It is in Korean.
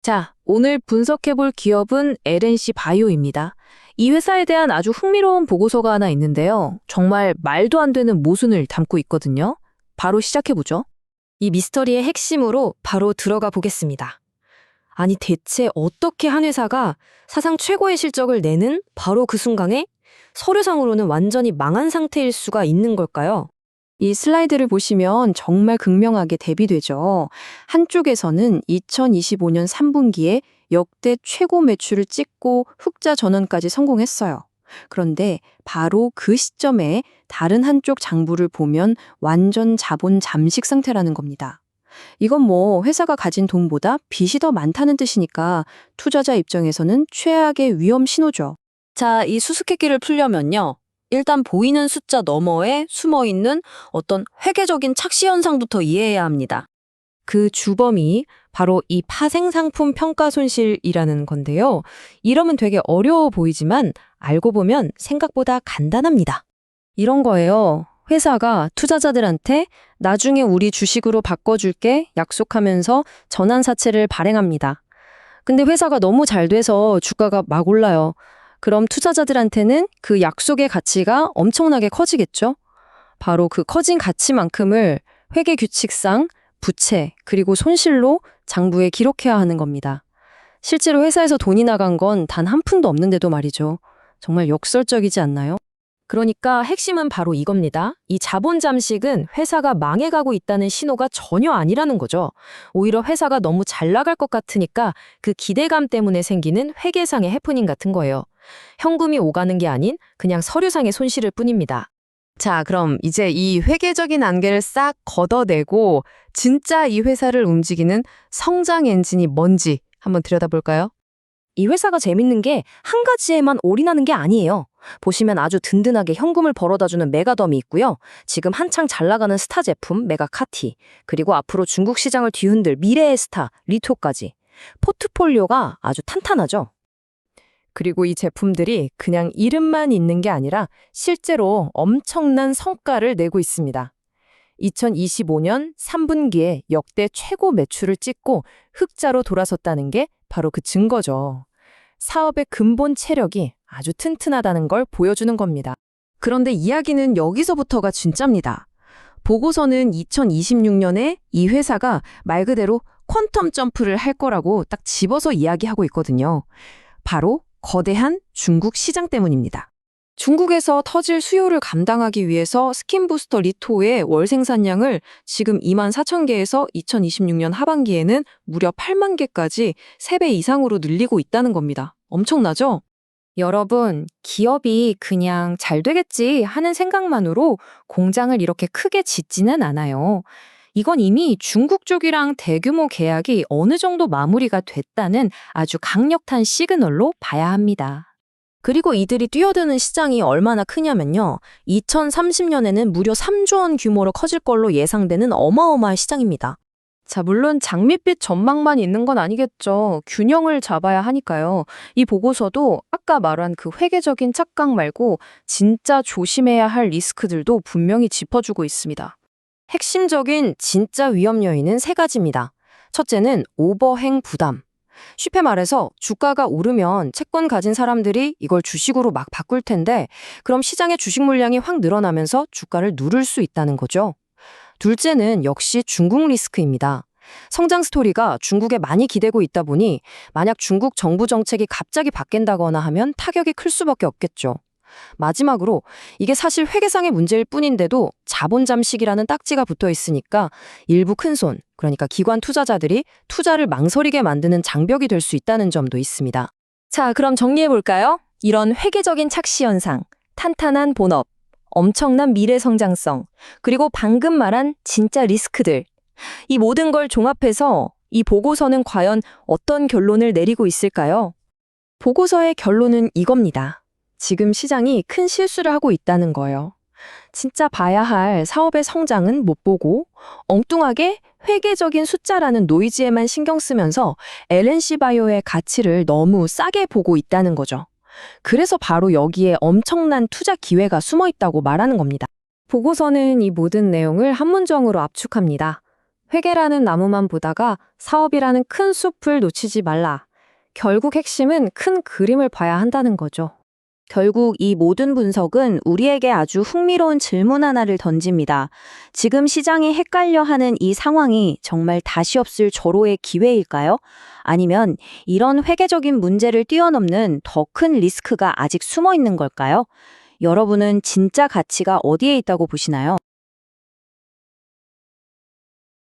자, 오늘 분석해볼 기업은 LNC 바이오입니다. 이 회사에 대한 아주 흥미로운 보고서가 하나 있는데요. 정말 말도 안 되는 모순을 담고 있거든요. 바로 시작해보죠. 이 미스터리의 핵심으로 바로 들어가 보겠습니다. 아니 대체 어떻게 한 회사가 사상 최고의 실적을 내는 바로 그 순간에 서류상으로는 완전히 망한 상태일 수가 있는 걸까요? 이 슬라이드를 보시면 정말 극명하게 대비되죠. 한쪽에서는 2025년 3분기에 역대 최고 매출을 찍고 흑자 전환까지 성공했어요. 그런데 바로 그 시점에 다른 한쪽 장부를 보면 완전 자본 잠식 상태라는 겁니다. 이건 뭐 회사가 가진 돈보다 빚이 더 많다는 뜻이니까 투자자 입장에서는 최악의 위험 신호죠. 자, 이 수수께끼를 풀려면요. 일단 보이는 숫자 너머에 숨어있는 어떤 회계적인 착시 현상부터 이해해야 합니다. 그 주범이 바로 이 파생상품 평가 손실이라는 건데요. 이러면 되게 어려워 보이지만 알고 보면 생각보다 간단합니다. 이런 거예요. 회사가 투자자들한테 나중에 우리 주식으로 바꿔줄게 약속하면서 전환사채를 발행합니다. 근데 회사가 너무 잘 돼서 주가가 막 올라요. 그럼 투자자들한테는 그 약속의 가치가 엄청나게 커지겠죠? 바로 그 커진 가치만큼을 회계규칙상 부채 그리고 손실로 장부에 기록해야 하는 겁니다. 실제로 회사에서 돈이 나간 건 단 한 푼도 없는데도 말이죠. 정말 역설적이지 않나요? 그러니까 핵심은 바로 이겁니다. 이 자본 잠식은 회사가 망해가고 있다는 신호가 전혀 아니라는 거죠. 오히려 회사가 너무 잘 나갈 것 같으니까 그 기대감 때문에 생기는 회계상의 해프닝 같은 거예요. 현금이 오가는 게 아닌 그냥 서류상의 손실일 뿐입니다. 자, 그럼 이제 이 회계적인 안개를 싹 걷어내고 진짜 이 회사를 움직이는 성장 엔진이 뭔지 한번 들여다볼까요? 이 회사가 재밌는 게 한 가지에만 올인하는 게 아니에요. 보시면 아주 든든하게 현금을 벌어다주는 메가덤이 있고요. 지금 한창 잘 나가는 스타 제품 메가카티, 그리고 앞으로 중국 시장을 뒤흔들 미래의 스타 리토까지. 포트폴리오가 아주 탄탄하죠. 그리고 이 제품들이 그냥 이름만 있는 게 아니라 실제로 엄청난 성과를 내고 있습니다. 2025년 3분기에 역대 최고 매출을 찍고 흑자로 돌아섰다는 게 바로 그 증거죠. 사업의 근본 체력이 아주 튼튼하다는 걸 보여주는 겁니다. 그런데 이야기는 여기서부터가 진짜입니다. 보고서는 2026년에 이 회사가 말 그대로 퀀텀 점프를 할 거라고 딱 집어서 이야기하고 있거든요. 바로 거대한 중국 시장 때문입니다. 중국에서 터질 수요를 감당하기 위해서 스킨부스터 리토의 월 생산량을 지금 24,000개에서 2026년 하반기에는 무려 8만 개까지 3배 이상으로 늘리고 있다는 겁니다. 엄청나죠? 여러분, 기업이 그냥 잘 되겠지 하는 생각만으로 공장을 이렇게 크게 짓지는 않아요. 이건 이미 중국 쪽이랑 대규모 계약이 어느 정도 마무리가 됐다는 아주 강력한 시그널로 봐야 합니다. 그리고 이들이 뛰어드는 시장이 얼마나 크냐면요. 2030년에는 무려 3조 원 규모로 커질 걸로 예상되는 어마어마한 시장입니다. 자, 물론 장밋빛 전망만 있는 건 아니겠죠. 균형을 잡아야 하니까요. 이 보고서도 아까 말한 그 회계적인 착각 말고 진짜 조심해야 할 리스크들도 분명히 짚어주고 있습니다. 핵심적인 진짜 위험 요인은 세 가지입니다. 첫째는 오버행 부담. 쉽게 말해서 주가가 오르면 채권 가진 사람들이 이걸 주식으로 막 바꿀 텐데 그럼 시장의 주식 물량이 확 늘어나면서 주가를 누를 수 있다는 거죠. 둘째는 역시 중국 리스크입니다. 성장 스토리가 중국에 많이 기대고 있다 보니 만약 중국 정부 정책이 갑자기 바뀐다거나 하면 타격이 클 수밖에 없겠죠. 마지막으로 이게 사실 회계상의 문제일 뿐인데도 자본 잠식이라는 딱지가 붙어 있으니까 일부 큰손, 그러니까 기관 투자자들이 투자를 망설이게 만드는 장벽이 될 수 있다는 점도 있습니다. 자, 그럼 정리해볼까요? 이런 회계적인 착시 현상, 탄탄한 본업, 엄청난 미래 성장성, 그리고 방금 말한 진짜 리스크들. 이 모든 걸 종합해서 이 보고서는 과연 어떤 결론을 내리고 있을까요? 보고서의 결론은 이겁니다. 지금 시장이 큰 실수를 하고 있다는 거예요. 진짜 봐야 할 사업의 성장은 못 보고 엉뚱하게 회계적인 숫자라는 노이즈에만 신경 쓰면서 LNC 바이오의 가치를 너무 싸게 보고 있다는 거죠. 그래서 바로 여기에 엄청난 투자 기회가 숨어 있다고 말하는 겁니다. 보고서는 이 모든 내용을 한 문장으로 압축합니다. 회계라는 나무만 보다가 사업이라는 큰 숲을 놓치지 말라. 결국 핵심은 큰 그림을 봐야 한다는 거죠. 결국 이 모든 분석은 우리에게 아주 흥미로운 질문 하나를 던집니다. 지금 시장이 헷갈려하는 이 상황이 정말 다시 없을 절호의 기회일까요? 아니면 이런 회계적인 문제를 뛰어넘는 더 큰 리스크가 아직 숨어 있는 걸까요? 여러분은 진짜 가치가 어디에 있다고 보시나요?